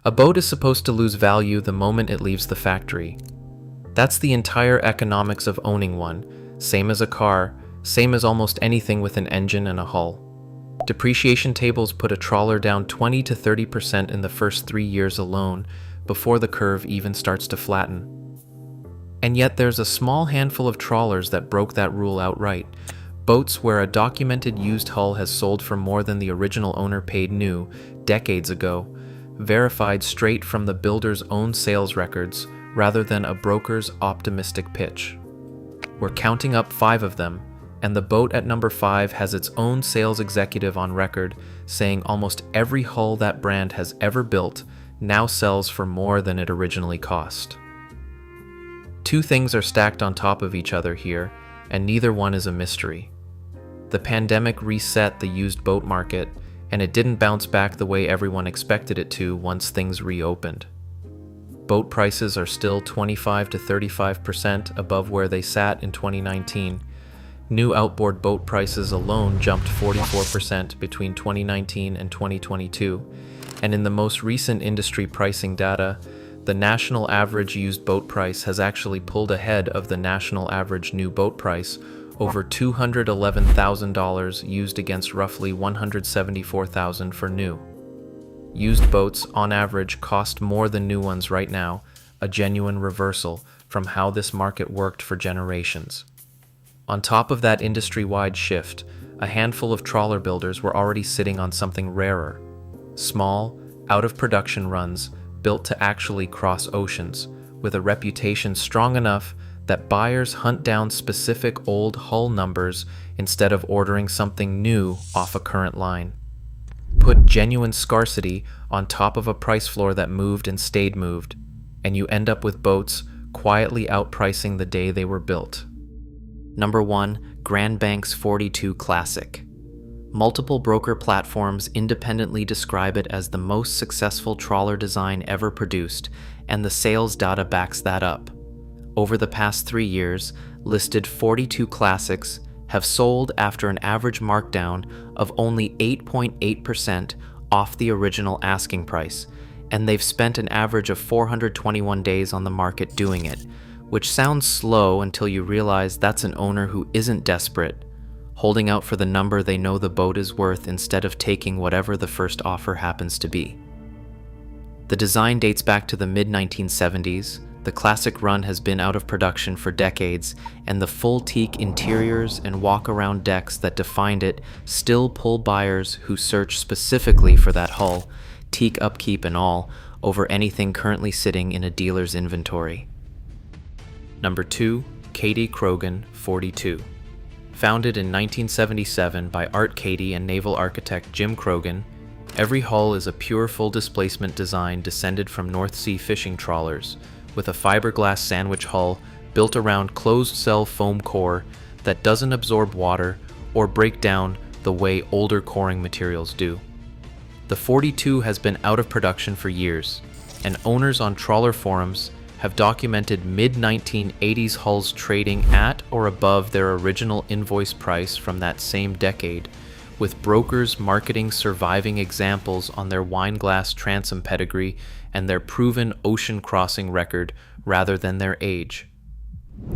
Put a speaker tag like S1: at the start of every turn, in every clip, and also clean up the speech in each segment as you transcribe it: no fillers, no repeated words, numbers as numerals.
S1: A boat is supposed to lose value the moment it leaves the factory. That's the entire economics of owning one, same as a car, same as almost anything with an engine and a hull. Depreciation tables put a trawler down 20 to 30% in the first 3 years alone, before the curve even starts to flatten. And yet there's a small handful of trawlers that broke that rule outright. Boats where a documented used hull has sold for more than the original owner paid new, decades ago, verified straight from the builder's own sales records rather than a broker's optimistic pitch. We're counting up 5 of them, and the boat at number 5 has its own sales executive on record saying almost every hull that brand has ever built now sells for more than it originally cost. 2 things are stacked on top of each other here, and neither one is a mystery. The pandemic reset the used boat market, and it didn't bounce back the way everyone expected it to once things reopened. Boat prices are still 25 to 35% above where they sat in 2019. New outboard boat prices alone jumped 44% between 2019 and 2022, and in the most recent industry pricing data, the national average used boat price has actually pulled ahead of the national average new boat price, over $211,000 used against roughly $174,000 for new. Used boats, on average, cost more than new ones right now, a genuine reversal from how this market worked for generations. On top of that industry-wide shift, a handful of trawler builders were already sitting on something rarer. Small, out-of-production runs built to actually cross oceans, with a reputation strong enough that buyers hunt down specific old hull numbers instead of ordering something new off a current line. Put genuine scarcity on top of a price floor that moved and stayed moved, and you end up with boats quietly outpricing the day they were built. Number 1, Grand Bank's 42 Classic. Multiple broker platforms independently describe it as the most successful trawler design ever produced, and the sales data backs that up. Over the past 3 years, listed 42 Classics have sold after an average markdown of only 8.8% off the original asking price, and they've spent an average of 421 days on the market doing it, which sounds slow until you realize that's an owner who isn't desperate, holding out for the number they know the boat is worth instead of taking whatever the first offer happens to be. The design dates back to the mid-1970s. The Classic run has been out of production for decades, and the full teak interiors and walk-around decks that defined it still pull buyers who search specifically for that hull, teak upkeep and all, over anything currently sitting in a dealer's inventory. Number 2, Kadey-Krogen 42. Founded in 1977 by Art Kadey and naval architect Jim Krogen, every hull is a pure full displacement design descended from North Sea fishing trawlers, with a fiberglass sandwich hull built around closed-cell foam core that doesn't absorb water or break down the way older coring materials do. The 42 has been out of production for years, and owners on trawler forums have documented mid-1980s hulls trading at or above their original invoice price from that same decade, with brokers marketing surviving examples on their wine-glass transom pedigree and their proven ocean crossing record rather than their age.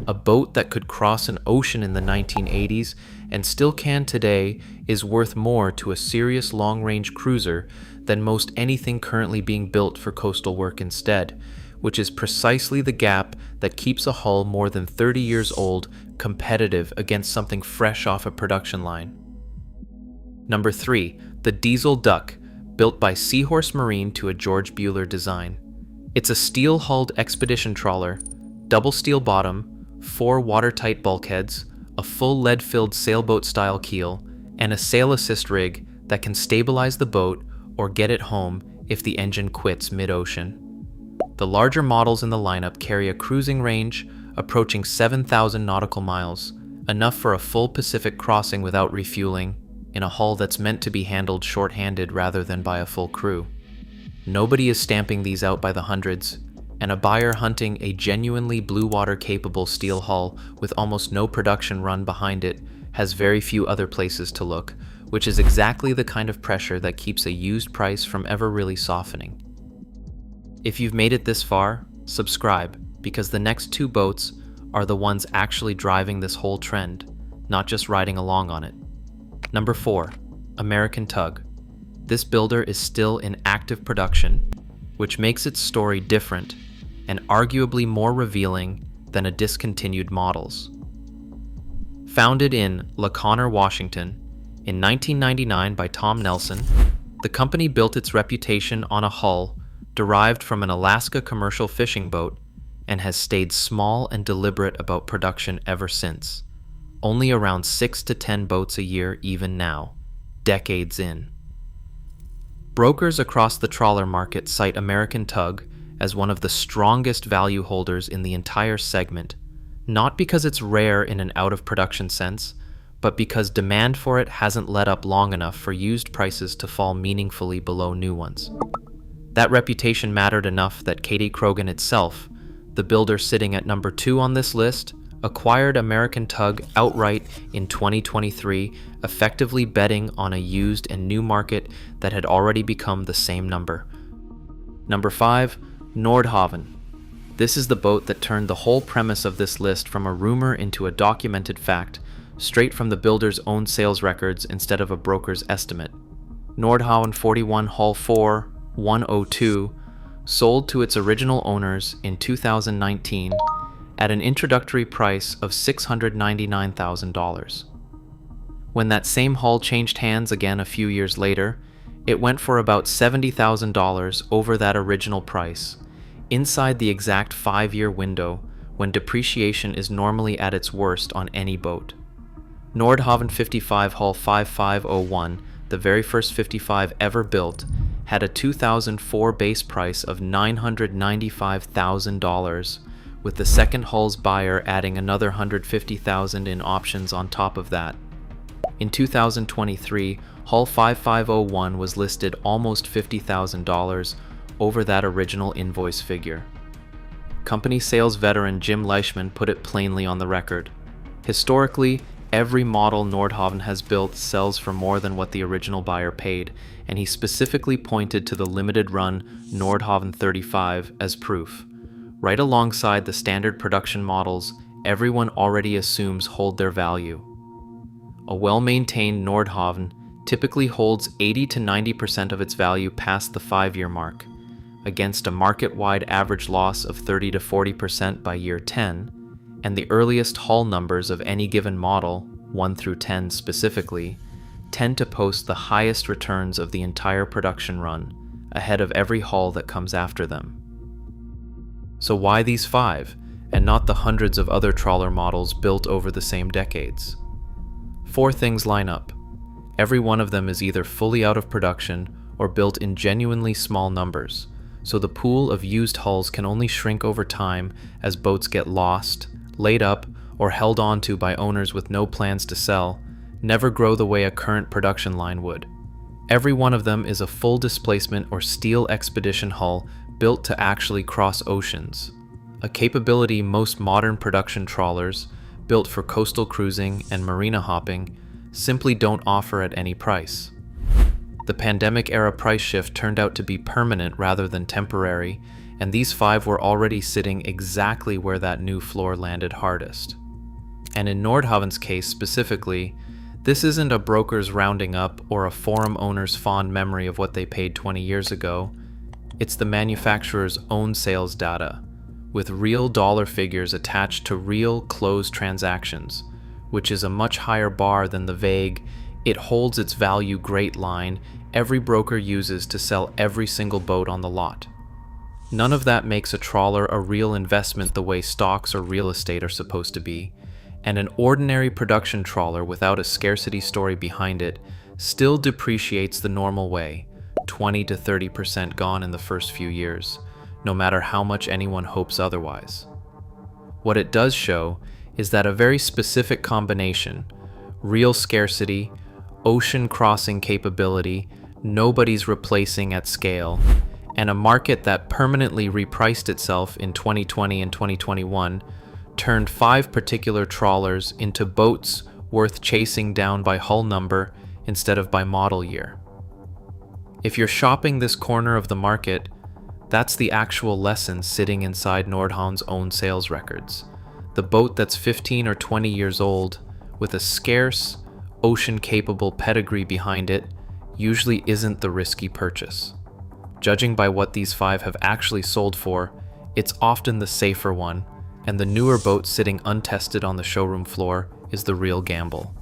S1: A boat that could cross an ocean in the 1980s and still can today is worth more to a serious long-range cruiser than most anything currently being built for coastal work instead, which is precisely the gap that keeps a hull more than 30 years old competitive against something fresh off a production line. Number 3, the Diesel Duck, built by Seahorse Marine to a George Bueller design. It's a steel-hulled expedition trawler, double steel bottom, 4 watertight bulkheads, a full lead-filled sailboat-style keel, and a sail assist rig that can stabilize the boat or get it home if the engine quits mid-ocean. The larger models in the lineup carry a cruising range approaching 7,000 nautical miles, enough for a full Pacific crossing without refueling, in a hull that's meant to be handled short-handed rather than by a full crew. Nobody is stamping these out by the hundreds, and a buyer hunting a genuinely blue-water-capable steel hull with almost no production run behind it has very few other places to look, which is exactly the kind of pressure that keeps a used price from ever really softening. If you've made it this far, subscribe, because the next two boats are the ones actually driving this whole trend, not just riding along on it. Number 4, American Tug. This builder is still in active production, which makes its story different and arguably more revealing than a discontinued models. Founded in LaConner, Washington, in 1999 by Tom Nelson, the company built its reputation on a hull derived from an Alaska commercial fishing boat and has stayed small and deliberate about production ever since. Only around 6 to 10 boats a year even now, decades in. Brokers across the trawler market cite American Tug as one of the strongest value holders in the entire segment, not because it's rare in an out-of-production sense, but because demand for it hasn't let up long enough for used prices to fall meaningfully below new ones. That reputation mattered enough that Kadey-Krogen itself, the builder sitting at number 2 on this list, acquired American Tug outright in 2023, effectively betting on a used and new market that had already become the same number. Number 5, Nordhavn. This is the boat that turned the whole premise of this list from a rumor into a documented fact, straight from the builder's own sales records instead of a broker's estimate. Nordhavn 41 Hull 4 102 sold to its original owners in 2019 at an introductory price of $699,000. When that same hull changed hands again a few years later, it went for about $70,000 over that original price, inside the exact 5-year window when depreciation is normally at its worst on any boat. Nordhavn 55 Hull 5501, the very first 55 ever built, had a 2004 base price of $995,000, with the second hull's buyer adding another $150,000 in options on top of that. In 2023, Hull 5501 was listed almost $50,000 over that original invoice figure. Company sales veteran Jim Leishman put it plainly on the record. Historically, every model Nordhavn has built sells for more than what the original buyer paid, and he specifically pointed to the limited run Nordhavn 35 as proof. Right alongside the standard production models everyone already assumes hold their value. A well-maintained Nordhavn typically holds 80 to 90% of its value past the 5-year mark, against a market-wide average loss of 30 to 40% by year 10, and the earliest hull numbers of any given model, 1 through 10 specifically, tend to post the highest returns of the entire production run, ahead of every hull that comes after them. So why these 5, and not the hundreds of other trawler models built over the same decades? 4 things line up. Every one of them is either fully out of production or built in genuinely small numbers, so the pool of used hulls can only shrink over time as boats get lost, laid up, or held onto by owners with no plans to sell, never grow the way a current production line would. Every one of them is a full displacement or steel expedition hull built to actually cross oceans, a capability most modern production trawlers, built for coastal cruising and marina hopping, simply don't offer at any price. The pandemic-era price shift turned out to be permanent rather than temporary, and these 5 were already sitting exactly where that new floor landed hardest. And in Nordhavn's case specifically, this isn't a broker's rounding up or a forum owner's fond memory of what they paid 20 years ago. It's the manufacturer's own sales data, with real dollar figures attached to real closed transactions, which is a much higher bar than the vague, "it holds its value great" line every broker uses to sell every single boat on the lot. None of that makes a trawler a real investment the way stocks or real estate are supposed to be, and an ordinary production trawler without a scarcity story behind it still depreciates the normal way, 20 to 30% gone in the first few years, no matter how much anyone hopes otherwise. What it does show is that a very specific combination, real scarcity, ocean crossing capability, nobody's replacing at scale, and a market that permanently repriced itself in 2020 and 2021, turned 5 particular trawlers into boats worth chasing down by hull number instead of by model year. If you're shopping this corner of the market, That's the actual lesson sitting inside Nordhavn's own sales records. The boat that's 15 or 20 years old, with a scarce, ocean-capable pedigree behind it, usually isn't the risky purchase. Judging by what these 5 have actually sold for, it's often the safer one, and the newer boat sitting untested on the showroom floor is the real gamble.